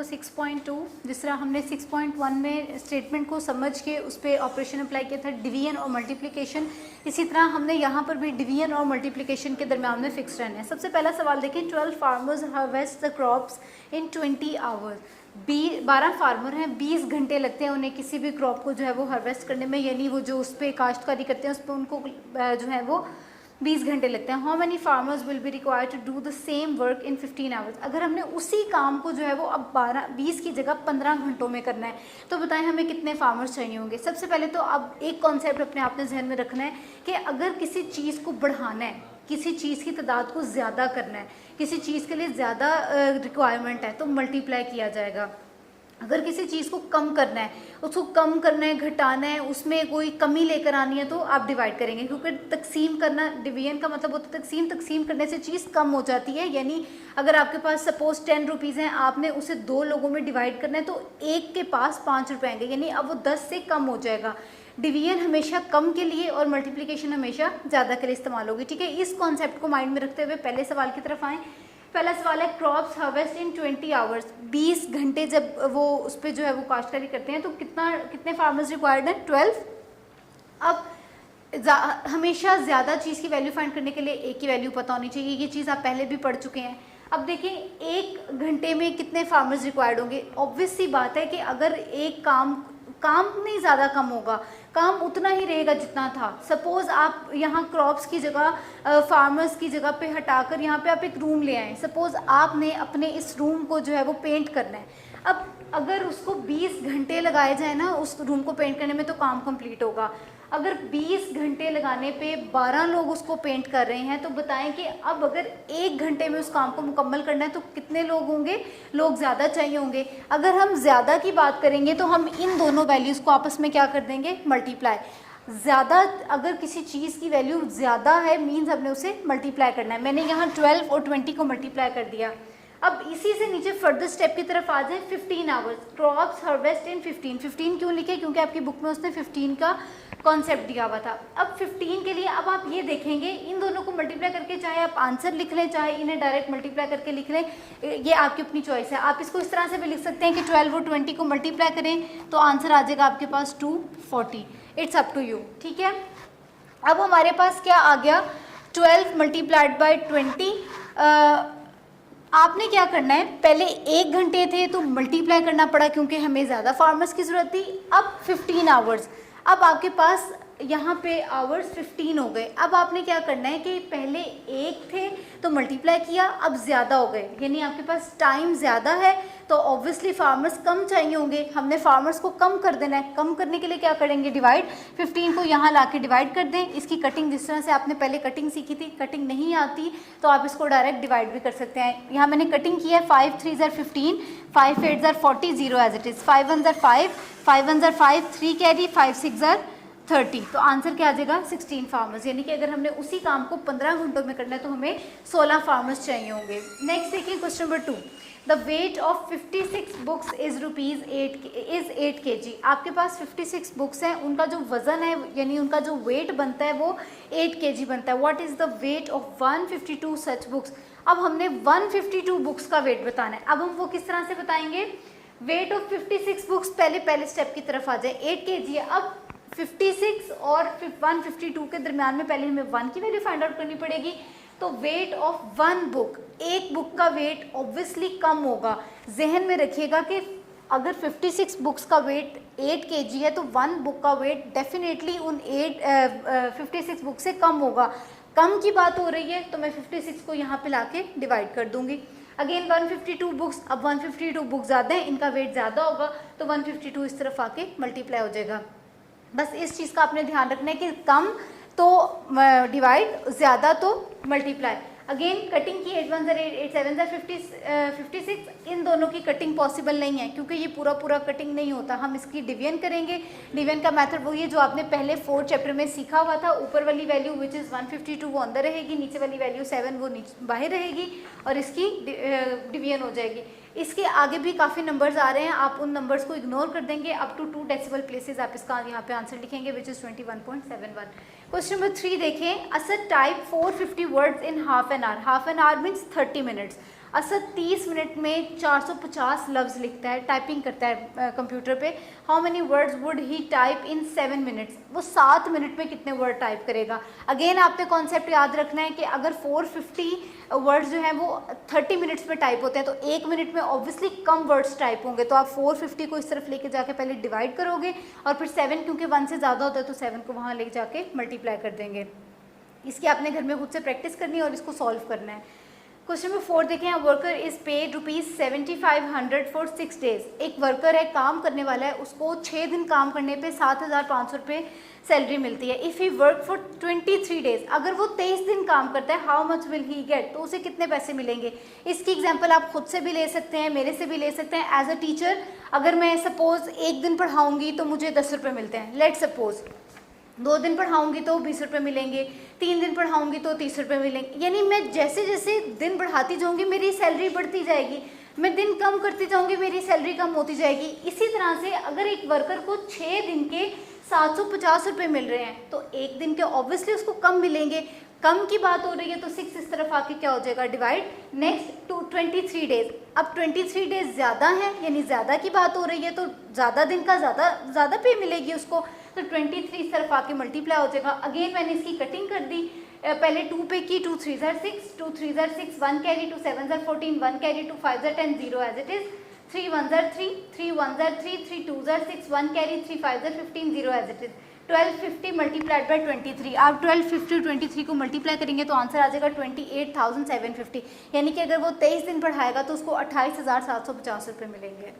6.2, जिस तरह हमने 6.1 में स्टेटमेंट को समझ के उस पर ऑपरेशन अप्लाई किया था, डिवीजन और मल्टीप्लिकेशन, इसी तरह हमने यहाँ पर भी डिवीजन और मल्टीप्लिकेशन के दरम्यान में फिक्स रहना है। सबसे पहला सवाल देखें, 12 farmers harvest the crops in 20 hours. 12 farmer हैं, 20 घंटे लगते हैं उन्हें किसी भी क्रॉप को जो है वो हार्वेस्ट करने में, यानी वो जो उस पर काश्तकारी करते हैं उस पर उनको जो है वो 20 घंटे लगते हैं। How many farmers will be required to do the same work in 15 hours. अगर हमने उसी काम को जो है वो अब 20 की जगह 15 घंटों में करना है तो बताएं हमें कितने फार्मर्स चाहिए होंगे। सबसे पहले तो अब एक कॉन्सेप्ट अपने आप ने जहन में रखना है कि अगर किसी चीज़ को बढ़ाना है, किसी चीज़ की तादाद को ज़्यादा करना है, किसी चीज़ के लिए ज़्यादा रिक्वायरमेंट है तो मल्टीप्लाई किया जाएगा। अगर किसी चीज़ को कम करना है, उसको कम करना है, घटाना है, उसमें कोई कमी लेकर आनी है तो आप डिवाइड करेंगे, क्योंकि तकसीम करना, डिवीजन का मतलब होता है तकसीम। तकसीम करने से चीज़ कम हो जाती है, यानी अगर आपके पास सपोज 10 रुपीज़ हैं, आपने उसे 2 लोगों में डिवाइड करना है तो एक के पास 5 रुपये आएंगे, यानी अब वो 10 से कम हो जाएगा। डिवीजन हमेशा कम के लिए और मल्टीप्लिकेशन हमेशा ज़्यादा के लिए इस्तेमाल होगी। ठीक है, इस कॉन्सेप्ट को माइंड में रखते हुए पहले सवाल की तरफ आएँ। पहला सवाल है, क्रॉप्स हार्वेस्ट इन 20 आवर्स। 20 घंटे जब वो उस पर जो है वो काश्तकारी करते हैं तो कितने फार्मर्स रिक्वायर्ड हैं? 12। अब हमेशा ज़्यादा चीज़ की वैल्यू फाइंड करने के लिए एक की वैल्यू पता होनी चाहिए, ये चीज़ आप पहले भी पढ़ चुके हैं। अब देखें, एक घंटे में कितने फार्मर्स रिक्वायर्ड होंगे। ऑब्वियस सी बात है कि अगर एक काम नहीं ज़्यादा कम होगा, काम उतना ही रहेगा जितना था। सपोज़ आप यहाँ क्रॉप्स की जगह फार्मर्स की जगह पे हटाकर यहाँ पे आप एक रूम ले आए। सपोज़ आपने अपने इस रूम को जो है वो पेंट करना है। अब अगर उसको 20 घंटे लगाए जाए ना उस रूम को पेंट करने में तो काम कंप्लीट होगा। अगर 20 घंटे लगाने पे 12 लोग उसको पेंट कर रहे हैं तो बताएं कि अब अगर 1 घंटे में उस काम को मुकम्मल करना है तो कितने लोग होंगे? लोग ज़्यादा चाहिए होंगे। अगर हम ज़्यादा की बात करेंगे तो हम इन दोनों वैल्यूज़ को आपस में क्या कर देंगे? मल्टीप्लाई। ज़्यादा, अगर किसी चीज़ की वैल्यू ज़्यादा है मीन्स हमने उसे मल्टीप्लाई करना है। मैंने यहाँ 12 और 20 को मल्टीप्लाई कर दिया। अब इसी से नीचे फर्दर स्टेप की तरफ आ जाए। 15 आवर्स, क्रॉप्स हार्वेस्ट इन 15 क्यों लिखे? क्योंकि आपकी बुक में उसने 15 का कॉन्सेप्ट दिया हुआ था। अब 15 के लिए अब आप ये देखेंगे, इन दोनों को मल्टीप्लाई करके चाहे आप आंसर लिख लें, चाहे इन्हें डायरेक्ट मल्टीप्लाई करके लिख लें, ये आपकी अपनी चॉइस है। आप इसको इस तरह से भी लिख सकते हैं कि 12 और 20 को मल्टीप्लाई करें तो आंसर आ जाएगा आपके पास 240। It's up to you. ठीक है, अब हमारे पास क्या आ गया? 12 मल्टीप्लाइड बाई 20। आपने क्या करना है, पहले 1 घंटे थे तो मल्टीप्लाई करना पड़ा क्योंकि हमें ज़्यादा फार्मर्स की ज़रूरत थी। अब 15 आवर्स, अब आपके पास यहाँ पे आवर्स 15 हो गए। अब आपने क्या करना है कि पहले 1 थे तो मल्टीप्लाई किया, अब ज़्यादा हो गए, यानी आपके पास टाइम ज़्यादा है तो ऑब्वियसली फार्मर्स कम चाहिए होंगे। हमने फार्मर्स को कम कर देना है। कम करने के लिए क्या करेंगे? डिवाइड। 15 को यहाँ ला के डिवाइड कर दें। इसकी कटिंग जिस तरह से आपने पहले कटिंग सीखी थी, कटिंग नहीं आती तो आप इसको डायरेक्ट डिवाइड भी कर सकते हैं। यहाँ मैंने कटिंग की है। 5 3 ज़र 15, 5 8 ज़र 40, 0 एज इट इज़। 5 1 ज़र 5, 5 1 ज़र 5, 3 कैरी, 5 6 ज़र 30। तो आंसर क्या आ जाएगा? 16 फार्मर्स। यानी कि अगर हमने उसी काम को 15 घंटों में करना है तो हमें 16 फार्मर्स चाहिए होंगे। नेक्स्ट देखिए question number 2। The weight of 56 books is 8 kg। आपके पास 56 बुक्स हैं, उनका जो वज़न है यानी उनका जो वेट बनता है वो 8 kg बनता है। What is the weight of 152 such books. अब हमने 152 बुक्स का वेट बताना है। अब हम वो किस तरह से बताएंगे? वेट ऑफ 56 बुक्स, पहले स्टेप की तरफ आ जाए। 8 kg है। अब 56 और 152 के दरमियान में पहले हमें 1 की वैल्यू फाइंड आउट करनी पड़ेगी। तो वेट ऑफ 1 बुक, एक बुक का वेट ऑब्वियसली कम होगा। जहन में रखिएगा कि अगर 56 बुक्स का वेट 8 kg है तो 1 बुक का वेट डेफिनेटली उन 56 बुक से कम होगा। कम की बात हो रही है तो मैं 56 को यहाँ पे लाके डिवाइड कर दूंगी। अगेन 152 बुक्स, अब 152 बुक्स ज़्यादा है, इनका वेट ज़्यादा होगा तो 152 इस तरफ आके मल्टीप्लाई हो जाएगा। बस इस चीज़ का आपने ध्यान रखना है कि कम तो डिवाइड, ज़्यादा तो मल्टीप्लाई। अगेन कटिंग की 8 1 ज़र 8, 8 7 ज़र 56। इन दोनों की कटिंग पॉसिबल नहीं है क्योंकि ये पूरा कटिंग नहीं होता। हम इसकी डिवीजन करेंगे। डिवीजन का मेथड वही है जो आपने पहले 4 चैप्टर में सीखा हुआ था। ऊपर वाली वैल्यू विच इज़ 152 वो अंदर रहेगी, नीचे वाली वैल्यू 7 वो बाहर रहेगी और इसकी डिवीजन हो जाएगी। इसके आगे भी काफ़ी नंबर्स आ रहे हैं, आप उन नंबर्स को इग्नोर कर देंगे। अप टू 2 डेसिमल प्लेसेस आप इसका यहाँ पे आंसर लिखेंगे विच इज़ 21.71। क्वेश्चन नंबर 3 देखें। A set type 450 words in half an hour. Half an hour means 30 minutes. Asad 30 minute में 450 लफ्ज़ लिखता है, टाइपिंग करता है कंप्यूटर पे। How many words would he type in 7 minutes, वो 7 मिनट में कितने वर्ड टाइप करेगा। अगेन आपने कॉन्सेप्ट याद रखना है कि अगर 450 वर्ड्स जो हैं वो 30 मिनट्स में टाइप होते हैं तो 1 मिनट में ऑब्वियसली कम वर्ड्स टाइप होंगे। तो आप 450 को इस तरफ लेके जाके पहले डिवाइड करोगे और फिर 7, क्योंकि 1 से ज़्यादा होता है तो 7 को वहाँ लेके जाके मल्टीप्लाई कर देंगे। इसकी आपने घर में खुद से प्रैक्टिस करनी है और इसको सॉल्व करना है। क्वेश्चन नंबर 4 देखें, a worker is paid ₹7500 for 6 days. एक वर्कर है, काम करने वाला है, उसको 6 दिन काम करने पे 7500 रुपये सैलरी मिलती है। If he work for 23 days, अगर वो 23 दिन काम करता है, how much will he get, तो उसे कितने पैसे मिलेंगे। इसकी एग्जांपल आप खुद से भी ले सकते हैं, मेरे से भी ले सकते हैं। एज अ टीचर अगर मैं सपोज 1 दिन पढ़ाऊँगी तो मुझे 10 रुपये मिलते हैं, लेट सपोज। 2 दिन पढ़ाऊँगी तो 20 रुपये मिलेंगे, 3 दिन पढ़ाऊँगी तो 30 रुपये मिलेंगे। यानी मैं जैसे जैसे दिन बढ़ाती जाऊँगी मेरी सैलरी बढ़ती जाएगी, मैं दिन कम करती जाऊँगी मेरी सैलरी कम होती जाएगी। इसी तरह से अगर एक वर्कर को 6 दिन के 750 रुपये मिल रहे हैं तो 1 दिन के ऑब्वियसली उसको कम मिलेंगे। कम की बात हो रही है तो 6 इस तरफ आके क्या हो जाएगा, डिवाइड। नेक्स्ट 23 डेज, अब 23 डेज ज़्यादा है यानी ज़्यादा की बात हो रही है तो ज़्यादा दिन का ज़्यादा पे मिलेगी उसको, तो 23 इस तरफ आके मल्टीप्लाई हो जाएगा। अगेन मैंने इसकी कटिंग कर दी, पहले 2 पे की, 2 3 ज़ार 6, 2 3 ज़ार 6, 1 कैरी, 2 7 ज़ार 14, 1 कैरी, 2 5 ज़ार 10, 0 एज इट इज़, 3 1 ज़ार 3, 3 1 ज़ार 3, 3 2 ज़ार 6, 1 कैरी, 3 5 ज़ार 15, 0 as it is. 1250 multiplied by 23, आप 1250 23 को मल्टीप्लाई करेंगे तो आंसर आ जाएगा 28,750। यानी कि अगर वो 23 दिन पढ़ाएगा तो उसको 28,750 रुपये मिलेंगे।